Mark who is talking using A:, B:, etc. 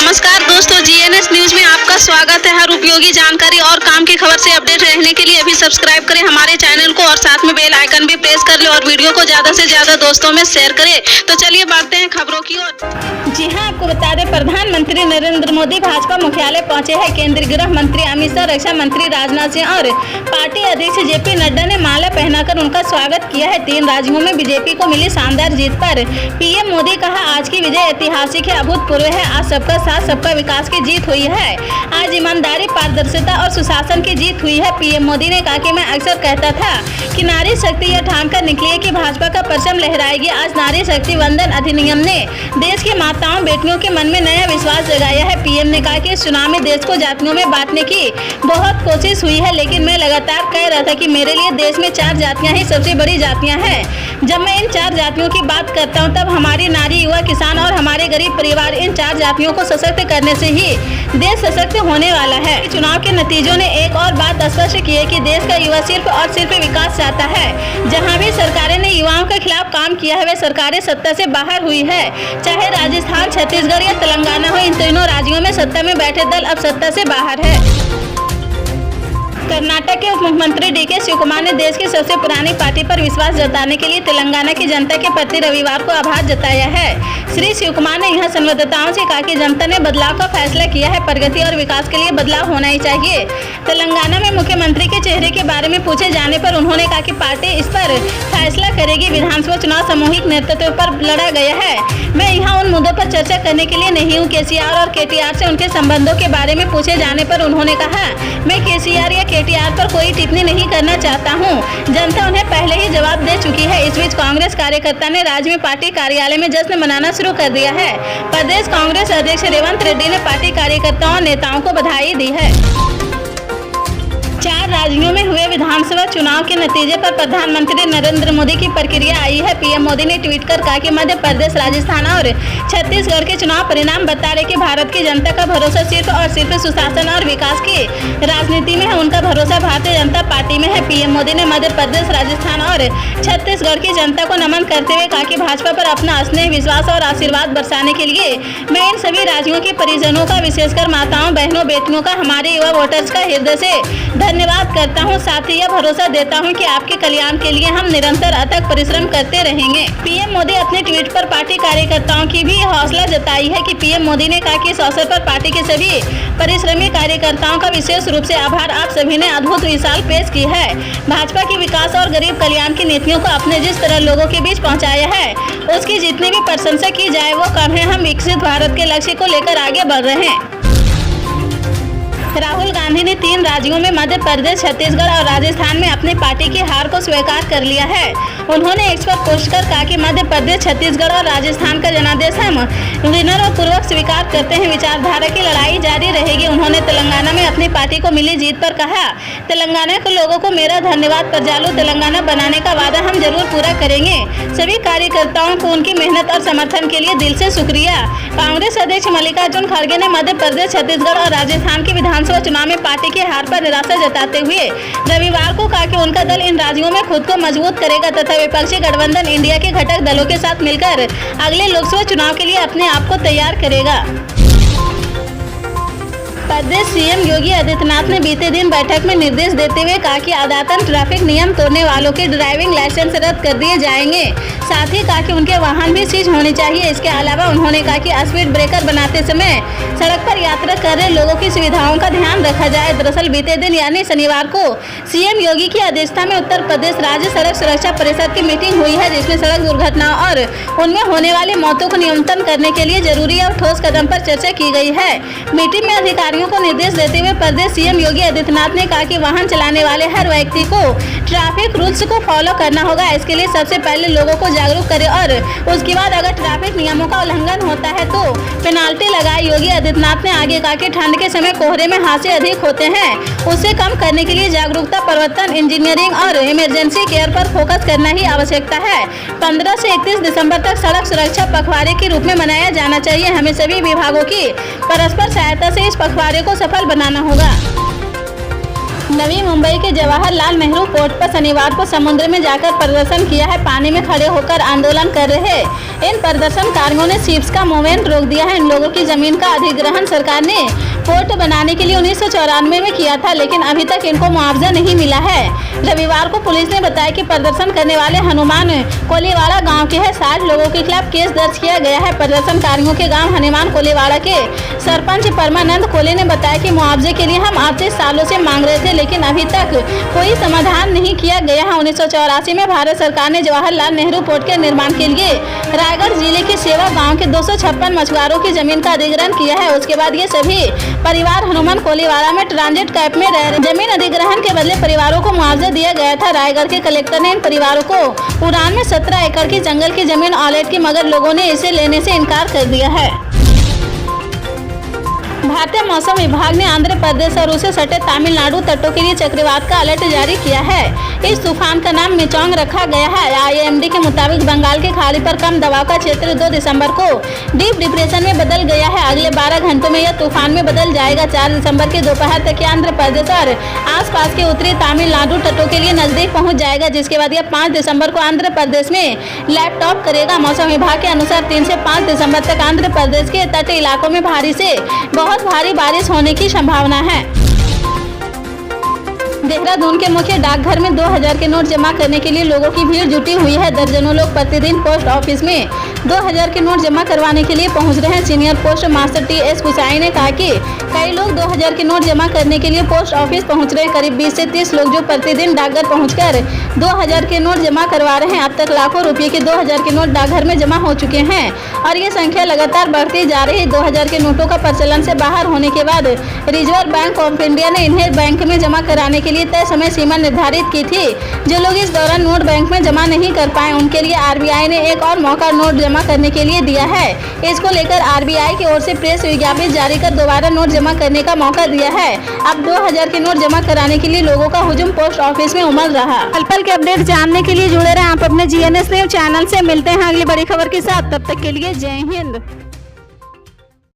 A: नमस्कार दोस्तों, GNS news में आपका स्वागत है। हर उपयोगी जानकारी और काम की खबर से अपडेट रहने के लिए अभी सब्सक्राइब करें हमारे चैनल को और साथ में बेल आइकन भी प्रेस कर ले और वीडियो को ज्यादा से ज्यादा दोस्तों में शेयर करें। तो चलिए बढ़ते हैं खबरों की ओर।
B: जी हां, आपको बता दें, प्रधानमंत्री नरेंद्र मोदी भाजपा मुख्यालय पहुंचे हैं। केंद्रीय गृह मंत्री अमित शाह, रक्षा मंत्री राजनाथ सिंह और पार्टी अध्यक्ष जेपी नड्डा ने माला पहनाकर उनका स्वागत किया है। 3 राज्यों में बीजेपी को मिली शानदार जीत पर पीएम मोदी कहा, आज की विजय ऐतिहासिक है, अभूतपूर्व है। आज सबका साथ सबका विकास की जीत हुई है। आज ईमानदारी, पारदर्शिता और सुशासन की जीत हुई है। पीएम मोदी ने कहा कि मैं अक्सर कहता था कि नारी शक्ति यह ठान कर निकली है कि भाजपा का परचम लहराएगी। आज नारी शक्ति वंदन अधिनियम ने देश की माताओं बेटियों के मन में नया विश्वास जगाया है। पीएम ने कहा कि इस चुनाव में देश को जातियों में बांटने की बहुत कोशिश हुई है, लेकिन मैं लगातार कह रहा था कि मेरे लिए देश में 4 जातियां ही सबसे बड़ी जातियां हैं। जब मैं इन 4 जातियों की बात करता हूं, तब हमारी नारी, युवा, किसान और हमारे गरीब परिवार, इन 4 जातियों को सशक्त करने से ही देश सशक्त होने वाला है। चुनाव के नतीजों ने एक और बात स्पष्ट की है कि देश का युवा सिर्फ और सिर्फ विकास चाहता है। जहां भी सरकारें ने युवाओं के खिलाफ काम किया है, वे सरकारें सत्ता से बाहर हुई है। चाहे राजस्थान, छत्तीसगढ़ या तेलंगाना हो, इन तीनों राज्यों में सत्ता में बैठे दल अब सत्ता से बाहर है। कर्नाटक के उप मुख्यमंत्री डीके शिवकुमार ने देश की सबसे पुरानी पार्टी पर विश्वास जताने के लिए तेलंगाना की जनता के प्रति रविवार को आभार जताया है। श्री शिवकुमार ने यहां संवाददाताओं से कहा कि जनता ने बदलाव का फैसला किया है। प्रगति और विकास के लिए बदलाव होना ही चाहिए। तेलंगाना में मुख्यमंत्री के चेहरे के बारे में पूछे जाने पर उन्होंने कहा कि पार्टी इस पर फैसला करेगी। विधानसभा चुनाव सामूहिक नेतृत्व पर लड़ा गया है। मैं यहाँ उन मुद्दों पर चर्चा करने के लिए नहीं हूँ। केसीआर और केटीआर से उनके संबंधों के बारे में पूछे जाने पर उन्होंने कहा, मैं केसीआर या केटीआर पर कोई टिप्पणी नहीं करना चाहता हूं। जनता उन्हें पहले ही जवाब दे चुकी है। इस बीच कांग्रेस कार्यकर्ता ने राज्य में पार्टी कार्यालय में जश्न मनाना शुरू कर दिया है। प्रदेश कांग्रेस अध्यक्ष रेवंत रेड्डी ने पार्टी कार्यकर्ताओं और नेताओं को बधाई दी है। 4 राज्यों में हुए विधानसभा चुनाव के नतीजे पर प्रधानमंत्री नरेंद्र मोदी की प्रतिक्रिया आई है। पीएम मोदी ने ट्वीट कर कहा कि मध्य प्रदेश, राजस्थान और छत्तीसगढ़ के चुनाव परिणाम बता रहे कि भारत की जनता का भरोसा सिर्फ और सिर्फ सुशासन और विकास की राजनीति में है। उनका भरोसा भारतीय जनता पार्टी में है। पीएम मोदी ने मध्य प्रदेश, राजस्थान और छत्तीसगढ़ की जनता को नमन करते हुए कहा कि भाजपा पर अपना स्नेह, विश्वास और आशीर्वाद बरसाने के लिए मैं इन सभी राज्यों के परिजनों का, विशेषकर माताओं, बहनों, बेटियों का, हमारे युवा वोटर्स का हृदय से धन्यवाद करता हूं। साथ ही यह भरोसा देता हूं कि आपके कल्याण के लिए हम निरंतर अथक परिश्रम करते रहेंगे। पीएम मोदी अपने ट्वीट पर पार्टी कार्यकर्ताओं की भी हौसला जताई है कि पीएम मोदी ने कहा कि इस अवसर पर पार्टी के सभी परिश्रमी कार्यकर्ताओं का विशेष रूप से आभार। आप सभी ने अद्भुत मिसाल पेश की है। भाजपा की विकास और गरीब कल्याण की नीतियों को अपने जिस तरह लोगों के बीच पहुँचाया है, उसकी जितनी भी प्रशंसा की जाए वो कम है। हम विकसित भारत के लक्ष्य को लेकर आगे बढ़ रहे हैं। राहुल गांधी ने 3 राज्यों में मध्य प्रदेश, छत्तीसगढ़ और राजस्थान में अपनी पार्टी की हार को स्वीकार कर लिया है। उन्होंने एक्स पर पोस्ट कर कहा कि मध्य प्रदेश, छत्तीसगढ़ और राजस्थान का जनादेश हम विनम्रपूर्वक स्वीकार करते हैं। विचारधारा की लड़ाई जारी रहेगी। उन्होंने तेलंगाना में अपनी पार्टी को मिली जीत पर कहा, तेलंगाना के लोगों को मेरा धन्यवाद। प्रजालू तेलंगाना बनाने का वादा हम जरूर पूरा करेंगे। सभी कार्यकर्ताओं को उनकी मेहनत और समर्थन के लिए दिल से शुक्रिया। कांग्रेस अध्यक्ष मल्लिकार्जुन खड़गे ने मध्य प्रदेश, छत्तीसगढ़ और राजस्थान की विधानसभा चुनाव में पार्टी की हार पर निराशा जताते हुए रविवार को कहा कि उनका दल इन राज्यों में खुद को मजबूत करेगा तथा विपक्षी गठबंधन इंडिया के घटक दलों के साथ मिलकर अगले लोकसभा चुनाव के लिए अपने आप को तैयार करेगा। प्रदेश सीएम योगी आदित्यनाथ ने बीते दिन बैठक में निर्देश देते हुए कहा कि आदतन ट्रैफिक नियम तोड़ने वालों के ड्राइविंग लाइसेंस रद्द कर दिए जाएंगे। साथ ही कहा कि उनके वाहन भी सीज होने चाहिए। इसके अलावा उन्होंने कहा कि स्पीड ब्रेकर बनाते समय सड़क पर यात्रा कर रहे लोगों की सुविधाओं का ध्यान रखा जाए। दरअसल बीते दिन यानी शनिवार को सीएम योगी की अध्यक्षता में उत्तर प्रदेश राज्य सड़क सुरक्षा परिषद की मीटिंग हुई है, जिसमें सड़क दुर्घटनाओं और उनमें होने वाली मौतों को न्यूनतम करने के लिए जरूरी और ठोस कदम पर चर्चा की गई है। मीटिंग में अधिकारियों को निर्देश देते हुए प्रदेश सीएम योगी आदित्यनाथ ने कहा कि वाहन चलाने वाले हर व्यक्ति को ट्रैफिक रूल्स को फॉलो करना होगा। इसके लिए सबसे पहले लोगों को जागरूक करें और उसके बाद अगर ट्रैफिक नियमों का उल्लंघन होता है तो पेनाल्टी लगाए। योगी आदित्यनाथ ने आगे कहा कि ठंड के समय कोहरे में हादसे अधिक होते हैं, उसे कम करने के लिए जागरूकता, प्रवर्तन, इंजीनियरिंग और इमरजेंसी केयर पर फोकस करना ही आवश्यकता है। 15 से 31 दिसंबर तक सड़क सुरक्षा पखवाड़े के रूप में मनाया जाना चाहिए। हमें सभी विभागों की परस्पर सहायता से इस पखवाड़े को सफल बनाना होगा। नवी मुंबई के जवाहरलाल नेहरू पोर्ट पर शनिवार को समुद्र में जाकर प्रदर्शन किया है। पानी में खड़े होकर आंदोलन कर रहे इन प्रदर्शनकारियों ने शिप्स का मूवमेंट रोक दिया है। इन लोगों की जमीन का अधिग्रहण सरकार ने पोर्ट बनाने के लिए 1994 में किया था, लेकिन अभी तक इनको मुआवजा नहीं मिला है। रविवार को पुलिस ने बताया कि प्रदर्शन करने वाले हनुमान कोलीवाड़ा गांव के हैं। 60 लोगों के खिलाफ केस दर्ज किया गया है। प्रदर्शनकारियों के गांव हनुमान कोलीवाड़ा के सरपंच परमानंद कोले ने बताया कि मुआवजे के लिए हम आपसे सालों से मांग रहे थे, लेकिन अभी तक कोई समाधान नहीं किया गया है। 1984 में भारत सरकार ने जवाहरलाल नेहरू पोर्ट के निर्माण के लिए रायगढ़ जिले के सेवा गांव के 256 मछुआरों की जमीन का अधिग्रहण किया है। उसके बाद ये सभी परिवार हनुमान कोलीवाड़ा में ट्रांजिट कैंप में रह रहे। जमीन अधिग्रहण के बदले परिवारों को मुआवजा दिया गया था। रायगढ़ के कलेक्टर ने इन परिवारों को उड़ान में 17 एकड़ की जंगल की जमीन अलॉट की, मगर लोगों ने इसे लेने से इनकार कर दिया है। भारतीय मौसम विभाग ने आंध्र प्रदेश और उससे सटे तमिलनाडु तटों के लिए चक्रवात का अलर्ट जारी किया है। इस तूफान का नाम मिचोंग रखा गया है। IMD के मुताबिक बंगाल के खाड़ी पर कम दबाव का क्षेत्र 2 दिसंबर को डीप डिप्रेशन में बदल गया है। अगले 12 घंटों में यह तूफान में बदल जाएगा। 4 दिसंबर के दोपहर तक आंध्र प्रदेश और आसपास के उत्तरी तमिलनाडु तटों के लिए नजदीक पहुंच जाएगा, जिसके बाद यह 5 दिसंबर को आंध्र प्रदेश में लैपटॉप करेगा। मौसम विभाग के अनुसार 3 से 5 दिसंबर तक आंध्र प्रदेश के तटीय इलाकों में भारी से बहुत भारी बारिश होने की संभावना है। देहरादून के मुख्य डाकघर में 2000 के नोट जमा करने के लिए लोगों की भीड़ जुटी हुई है। दर्जनों लोग प्रतिदिन पोस्ट ऑफिस में 2000 के नोट जमा करवाने के लिए पहुंच रहे हैं। Senior post master TS Kusai ने कहा कि कई लोग 2000 के नोट जमा करने के लिए पोस्ट ऑफिस पहुंच रहे हैं। करीब 20 से 30 लोग जो प्रतिदिन डाकघर पहुंचकर 2000 के नोट जमा करवा रहे हैं। अब तक लाखों रुपए के 2000 के नोट डाकघर में जमा हो चुके हैं और ये संख्या लगातार बढ़ती जा रही है। 2000 के नोटों का प्रचलन से बाहर होने के बाद रिजर्व बैंक ऑफ इंडिया ने इन्हें बैंक में जमा कराने के लिए तय समय सीमा निर्धारित की थी। जो लोग इस दौरान नोट बैंक में जमा नहीं कर पाए, उनके लिए RBI ने एक और मौका नोट जमा करने के लिए दिया है। इसको लेकर RBI की ओर से प्रेस विज्ञप्ति जारी कर दोबारा नोट जमा करने का मौका दिया है। अब 2000 के नोट जमा कराने के लिए लोगों का हुजूम पोस्ट ऑफिस में उमड़ रहा। पल-पल के अपडेट जानने के लिए जुड़े रहें आप अपने GNS न्यूज चैनल से। मिलते हैं अगली बड़ी खबर के साथ, तब तक के लिए जय हिंद।